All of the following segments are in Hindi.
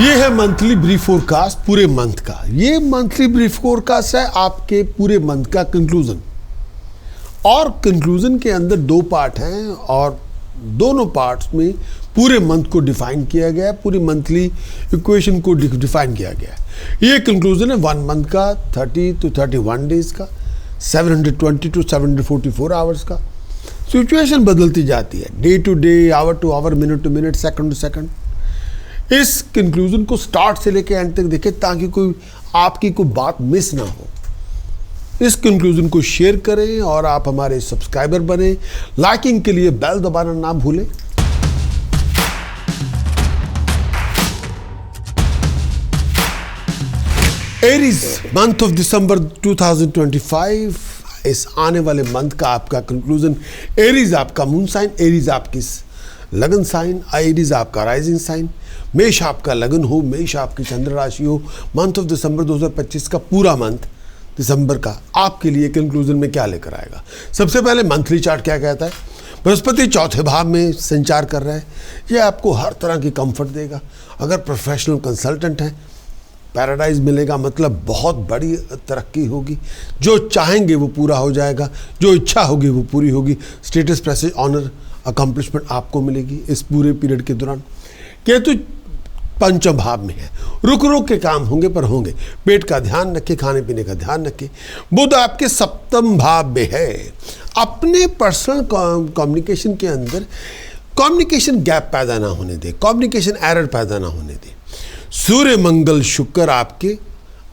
ये है मंथली ब्रीफ फोरकास्ट पूरे मंथ का। ये मंथली ब्रीफ फोरकास्ट है आपके पूरे मंथ का कंक्लूजन, और कंक्लूजन के अंदर दो पार्ट हैं और दोनों पार्ट्स में पूरे मंथ को डिफाइन किया गया है, पूरी मंथली इक्वेशन को डिफाइन किया गया है। ये कंक्लूजन है 1 मंथ का, 30 to 31 डेज का, 720 to 744 आवर्स का। सिचुएशन बदलती जाती है day to day, hour to hour, minute to minute, second to second. इस कंक्लूजन को स्टार्ट से लेकर एंड तक देखें ताकि कोई आपकी कोई बात मिस ना हो। इस कंक्लूजन को शेयर करें और आप हमारे सब्सक्राइबर बने। लाइकिंग के लिए बेल दबाना ना भूलें। एरीज मंथ ऑफ दिसंबर 2025, इस आने वाले मंथ का आपका कंक्लूजन। एरीज आपका मून साइन, एरीज आपकी लगन साइन, एरीज आपका राइजिंग साइन, मेष आपका लगन हो, मेष आपकी चंद्र राशि हो। मंथ ऑफ दिसंबर 2025 का पूरा मंथ दिसंबर का आपके लिए कंक्लूजन में क्या लेकर आएगा। सबसे पहले मंथली चार्ट क्या कहता है। बृहस्पति चौथे भाव में संचार कर रहा है। ये आपको हर तरह की कंफर्ट देगा। अगर प्रोफेशनल कंसल्टेंट हैं, पैराडाइज मिलेगा, मतलब बहुत बड़ी तरक्की होगी। जो चाहेंगे वो पूरा हो जाएगा, जो इच्छा होगी वो पूरी होगी। स्टेटस, प्रेस्टीज, ऑनर, अकम्पलिशमेंट आपको मिलेगी इस पूरे पीरियड के दौरान। केतु पंचम भाव में है, रुक रुक के काम होंगे पर होंगे। पेट का ध्यान रखें, खाने पीने का ध्यान रखें। बुध आपके सप्तम भाव में है। अपने पर्सनल कम्युनिकेशन के अंदर कम्युनिकेशन गैप पैदा ना होने दे, कम्युनिकेशन एरर पैदा ना होने दे। सूर्य मंगल शुक्र आपके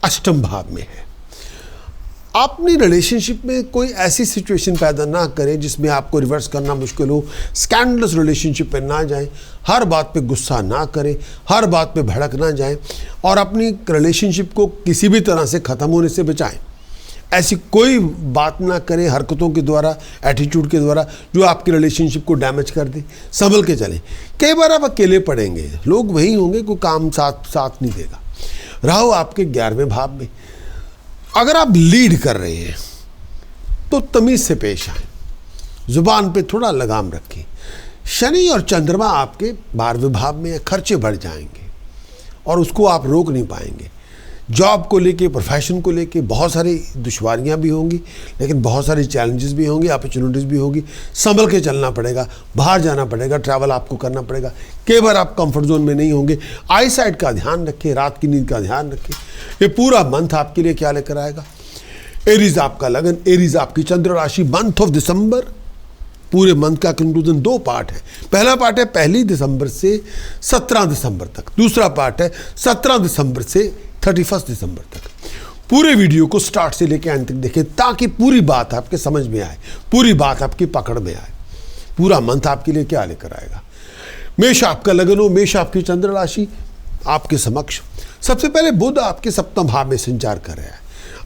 अष्टम भाव में है। अपनी रिलेशनशिप में कोई ऐसी सिचुएशन पैदा ना करें जिसमें आपको रिवर्स करना मुश्किल हो। स्कैंडलस रिलेशनशिप पे ना जाएं, हर बात पे गुस्सा ना करें, हर बात पे भड़क ना जाएं और अपनी रिलेशनशिप को किसी भी तरह से ख़त्म होने से बचाएं। ऐसी कोई बात ना करें हरकतों के द्वारा, एटीट्यूड के द्वारा, जो आपकी रिलेशनशिप को डैमेज कर दे। संभल के चलें। कई बार आप अकेले पड़ेंगे, लोग वही होंगे, कोई काम साथ नहीं देगा। राहु आपके 11वें भाव में। अगर आप लीड कर रहे हैं तो तमीज़ से पेश आए, जुबान पे थोड़ा लगाम रखें। शनि और चंद्रमा आपके 12वें भाव में, खर्चे बढ़ जाएंगे और उसको आप रोक नहीं पाएंगे। जॉब को लेके, प्रोफेशन को लेके बहुत सारी दुश्वारियां भी होंगी, लेकिन बहुत सारी चैलेंजेस भी होंगी, अपॉर्चुनिटीज़ भी होगी। संभल के चलना पड़ेगा, बाहर जाना पड़ेगा, ट्रैवल आपको करना पड़ेगा। कई बार आप कंफर्ट जोन में नहीं होंगे। आई साइड का ध्यान रखें, रात की नींद का ध्यान रखें। ये पूरा मंथ आपके लिए क्या लेकर आएगा। एरीज आपका लगन, एरीज आपकी चंद्र राशि। मंथ ऑफ दिसंबर, पूरे मंथ का कंक्लूजन दो पार्ट है। पहला पार्ट है 1 दिसंबर से 17 दिसंबर तक। दूसरा पार्ट है 17 दिसंबर से 31 दिसंबर तक। पूरे वीडियो को स्टार्ट से लेकर एंड तक देखें ताकि पूरी बात आपके समझ में आए, पूरी बात आपकी पकड़ में आए। पूरा मंथ आपके लिए क्या लेकर आएगा। मेष आपका लगन हो, मेष आपकी चंद्र राशि आपके समक्ष। सबसे पहले बुध आपके सप्तम भाव में संचार कर रहा है।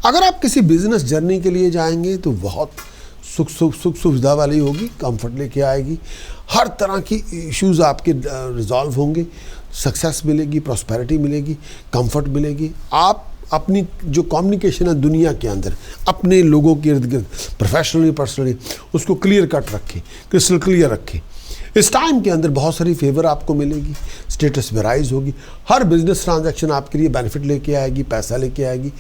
अगर आप किसी बिजनेस जर्नी के लिए जाएंगे तो बहुत सुख सुविधा वाली होगी, कंफर्ट लेके आएगी। हर तरह की इश्यूज़ आपके रिजॉल्व होंगे, सक्सेस मिलेगी, प्रॉस्पेरिटी मिलेगी, कंफर्ट मिलेगी। आप अपनी जो कम्युनिकेशन है दुनिया के अंदर, अपने लोगों के इर्द गिर्द, प्रोफेशनली पर्सनली, उसको क्लियर कट रखें, क्रिस्टल क्लियर रखें। इस टाइम के अंदर बहुत सारी फेवर आपको मिलेगी, स्टेटस में राइज होगी। हर बिजनेस ट्रांजैक्शन आपके लिए बेनिफिट लेके आएगी, पैसा लेके आएगी।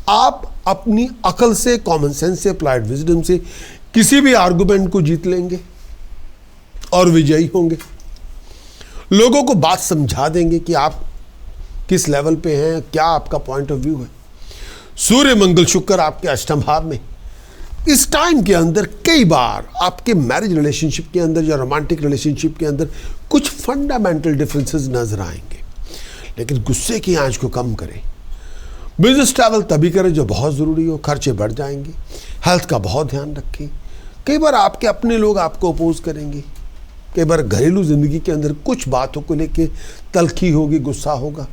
आप अपनी अकल से, कॉमन सेंस से, अप्लाइड विजडम से किसी भी आर्गुमेंट को जीत लेंगे और विजयी होंगे। लोगों को बात समझा देंगे कि आप किस लेवल पे हैं, क्या आपका पॉइंट ऑफ व्यू है। सूर्य मंगल शुक्र आपके अष्टम भाव में। इस टाइम के अंदर कई बार आपके मैरिज रिलेशनशिप के अंदर या रोमांटिक रिलेशनशिप के अंदर कुछ फंडामेंटल डिफरेंसेस नजर आएंगे, लेकिन गुस्से की आंच को कम करें। बिजनेस ट्रैवल तभी करें जो बहुत ज़रूरी हो, खर्चे बढ़ जाएंगे। हेल्थ का बहुत ध्यान रखें। कई बार आपके अपने लोग आपको अपोज करेंगे। कई बार घरेलू ज़िंदगी के अंदर कुछ बातों को लेके तलखी होगी, गुस्सा होगा।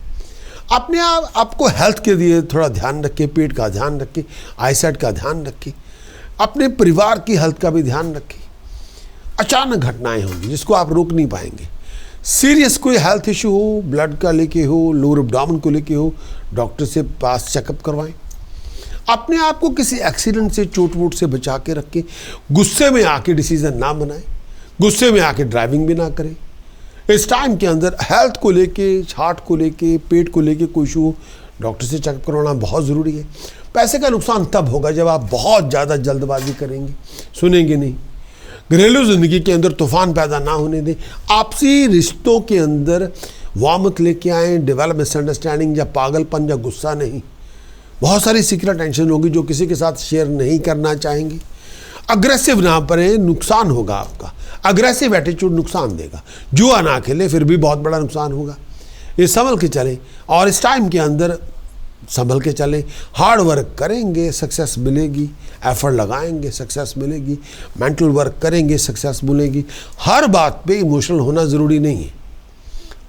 अपने आपको हेल्थ के लिए थोड़ा ध्यान रखें, पेट का ध्यान रखें, आईसाइट का ध्यान रखें। अपने परिवार की हेल्थ का भी ध्यान रखें। अचानक घटनाएं होंगी जिसको आप रोक नहीं पाएंगे। सीरियस कोई हेल्थ इशू हो, ब्लड का लेके हो, लोअर एब्डोमेन को लेके हो, डॉक्टर से पास चेकअप करवाएं। अपने आप को किसी एक्सीडेंट से, चोट वोट से बचा के रखें। गुस्से में आके डिसीजन ना बनाएं, गुस्से में आके ड्राइविंग भी ना करें। इस टाइम के अंदर हेल्थ को लेके, हार्ट को लेके, पेट को लेके कोई इशू हो, डॉक्टर से चेकअप करवाना बहुत ज़रूरी है। पैसे का नुकसान तब होगा जब आप बहुत ज़्यादा जल्दबाजी करेंगे, सुनेंगे नहीं। घरेलू ज़िंदगी के अंदर तूफान पैदा ना होने दें। आपसी रिश्तों के अंदर वार्मथ लेके आएँ, डेवलप मिसअंडरस्टैंडिंग या पागलपन या गुस्सा नहीं। बहुत सारी सीक्रेट टेंशन होगी जो किसी के साथ शेयर नहीं करना चाहेंगे। अग्रेसिव ना बने, नुकसान होगा आपका। अग्रेसिव एटीट्यूड नुकसान देगा। जुआ ना खेले, फिर भी बहुत बड़ा नुकसान होगा। ये संभल के चलें और इस टाइम के अंदर संभल के चलें। हार्ड वर्क करेंगे, सक्सेस मिलेगी। एफर्ट लगाएंगे, सक्सेस मिलेगी। मेंटल वर्क करेंगे, सक्सेस मिलेगी। हर बात पे इमोशनल होना ज़रूरी नहीं है।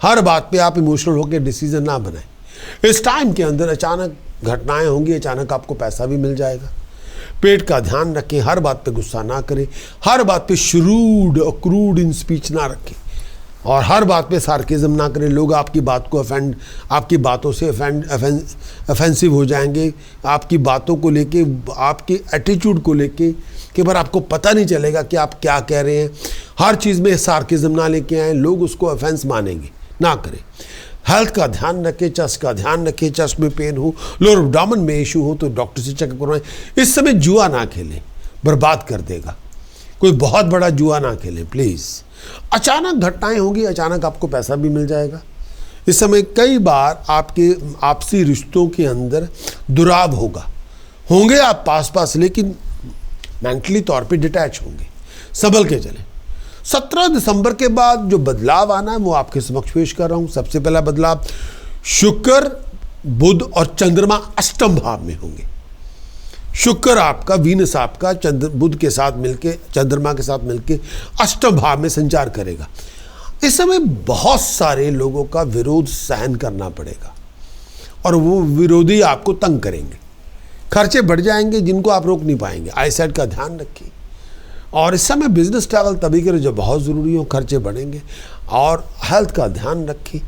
हर बात पे आप इमोशनल होकर डिसीजन ना बनाएं। इस टाइम के अंदर अचानक घटनाएं होंगी, अचानक आपको पैसा भी मिल जाएगा। पेट का ध्यान रखें, हर बात पे गुस्सा ना करें, हर बात पे श्रूड और क्रूड इन स्पीच ना रखें और हर बात पे सार्केज्म ना करें। लोग आपकी बात को आपकी बातों से ऑफेंसिव हो जाएंगे। आपकी बातों को लेके, आपके एटीट्यूड को लेके कई बार आपको पता नहीं चलेगा कि आप क्या कह रहे हैं। हर चीज़ में सार्केज्म ना लेके आएँ, लोग उसको ऑफेंस मानेंगे, ना करें। हेल्थ का ध्यान रखें, चेस्ट का ध्यान रखें। चेस्ट में पेन हो, लोअर एब्डोमेन में इशू हो तो डॉक्टर से चेकअप करवाएं। इस समय जुआ ना खेलें, बर्बाद कर देगा। कोई बहुत बड़ा जुआ ना खेलें प्लीज़। अचानक घटनाएं होंगी, अचानक आपको पैसा भी मिल जाएगा। इस समय कई बार आपके आपसी रिश्तों के अंदर दुराव होंगे आप पास लेकिन मेंटली तौर पे डिटैच होंगे। संभल के चलें। 17 दिसंबर के बाद जो बदलाव आना है वो आपके समक्ष पेश कर रहा हूँ। सबसे पहला बदलाव, शुक्र, बुध और चंद्रमा अष्टम भाव में होंगे। शुक्र आपका, वीनस आपका बुध के साथ मिलके, चंद्रमा के साथ मिलके अष्टम भाव में संचार करेगा। इस समय बहुत सारे लोगों का विरोध सहन करना पड़ेगा और वो विरोधी आपको तंग करेंगे। खर्चे बढ़ जाएंगे जिनको आप रोक नहीं पाएंगे। आईसाइट का ध्यान रखिए। और इस समय बिजनेस ट्रैवल तभी करें जब बहुत ज़रूरी हो, खर्चे बढ़ेंगे। और हेल्थ का ध्यान रखें।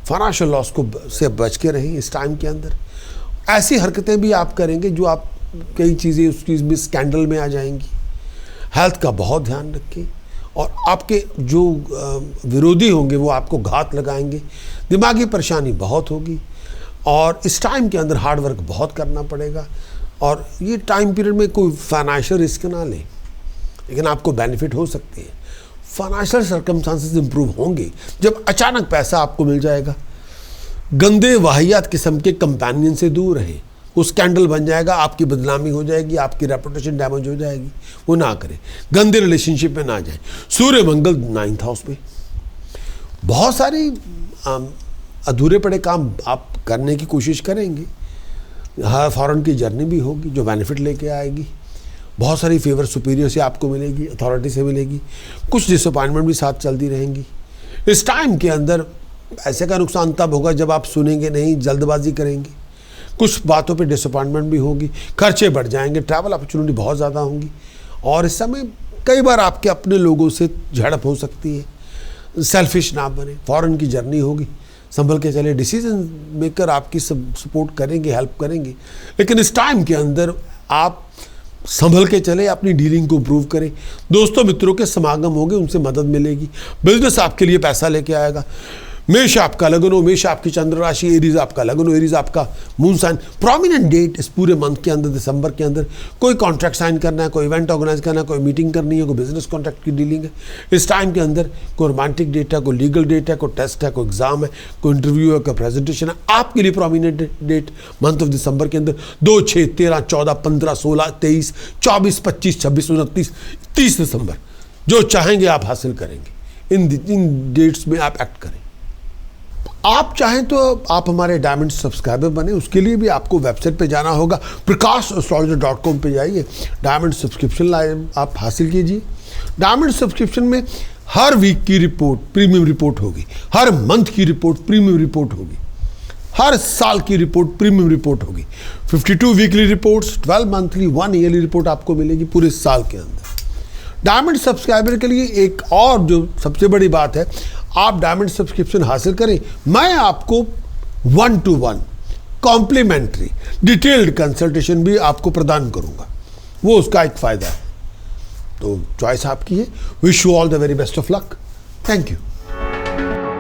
फाइनेंशियल लॉस को से बच के रहें। इस टाइम के अंदर ऐसी हरकतें भी आप करेंगे जो आप कई चीज़ें उस चीज़ में स्कैंडल में आ जाएंगी। हेल्थ का बहुत ध्यान रखें और आपके जो विरोधी होंगे वो आपको घात लगाएंगे। दिमागी परेशानी बहुत होगी और इस टाइम के अंदर हार्ड वर्क बहुत करना पड़ेगा। और ये टाइम पीरियड में कोई फाइनेंशियल रिस्क ना लें, लेकिन आपको बेनिफिट हो सकते हैं। फाइनेंशियल सर्कमस्टांसेस इंप्रूव होंगे जब अचानक पैसा आपको मिल जाएगा। गंदे वाहियात किस्म के कंपेनियन से दूर रहें। वो स्कैंडल बन जाएगा, आपकी बदनामी हो जाएगी, आपकी रेपुटेशन डैमेज हो जाएगी। वो ना करें। गंदे रिलेशनशिप में ना जाएं। सूर्य मंगल 9th हाउस में, बहुत सारी अधूरे पड़े काम आप करने की कोशिश करेंगे। हाँ, फॉरेन की जर्नी भी होगी जो बेनिफिट लेके आएगी। बहुत सारी फेवर सुपीरियर से आपको मिलेगी, अथॉरिटी से मिलेगी। कुछ डिसअपॉइंटमेंट भी साथ चलती रहेंगी। इस टाइम के अंदर पैसे का नुकसान तब होगा जब आप सुनेंगे नहीं, जल्दबाजी करेंगे। कुछ बातों पे डिसअपॉइंटमेंट भी होगी। खर्चे बढ़ जाएंगे। ट्रैवल अपॉर्चुनिटी बहुत ज़्यादा होंगी और इस समय कई बार आपके अपने लोगों से झड़प हो सकती है। सेल्फिश ना बने। फॉरेन की जर्नी होगी, संभल के चले। डिसीजन मेकर आपकी सपोर्ट करेंगे, हेल्प करेंगे। लेकिन इस टाइम के अंदर आप संभल के चले, अपनी डीलिंग को इम्प्रूव करें। दोस्तों मित्रों के समागम होंगे, उनसे मदद मिलेगी। बिजनेस आपके लिए पैसा लेके आएगा। मेष आपका लगन हो, मेष आपकी चंद्र राशि, एरीज आपका लगन हो, एरीज आपका मून साइन। प्रोमिनेंट डेट इस पूरे मंथ के अंदर, दिसंबर के अंदर कोई कॉन्ट्रैक्ट साइन करना है, कोई इवेंट ऑर्गेनाइज करना है, कोई मीटिंग करनी है, कोई बिजनेस कॉन्ट्रैक्ट की डीलिंग है। इस टाइम के अंदर कोई रोमांटिक डेट है, कोई लीगल डेट है, कोई टेस्ट है, कोई एग्जाम है, कोई इंटरव्यू है, कोई प्रेजेंटेशन है। आपके लिए prominent date month of December के अंदर 2, 6, 13, 14, 15, 16, 23, 24, 25, 26, 29, 30 दिसंबर जो चाहेंगे आप हासिल करेंगे। इन डेट्स में आप एक्ट करें। आप चाहें तो आप हमारे डायमंड सब्सक्राइबर बने। उसके लिए भी आपको वेबसाइट पे जाना होगा। prakash.com पे जाइए, डायमंड सब्सक्रिप्शन आप हासिल कीजिए। डायमंड सब्सक्रिप्शन में हर वीक की रिपोर्ट प्रीमियम रिपोर्ट होगी, हर मंथ की रिपोर्ट प्रीमियम रिपोर्ट होगी, हर साल की रिपोर्ट प्रीमियम रिपोर्ट होगी। 52 weekly reports, 12 monthly, 1 yearly report आपको मिलेगी पूरे साल के अंदर। डायमंड सब्सक्राइबर के लिए एक और जो सबसे बड़ी बात है, आप डायमंड सब्सक्रिप्शन हासिल करें, मैं आपको 1-to-1 कॉम्प्लीमेंट्री डिटेल्ड कंसल्टेशन भी आपको प्रदान करूंगा। वो उसका एक फ़ायदा है। तो चॉइस आपकी है। Wish you all the very best of luck. Thank you. है।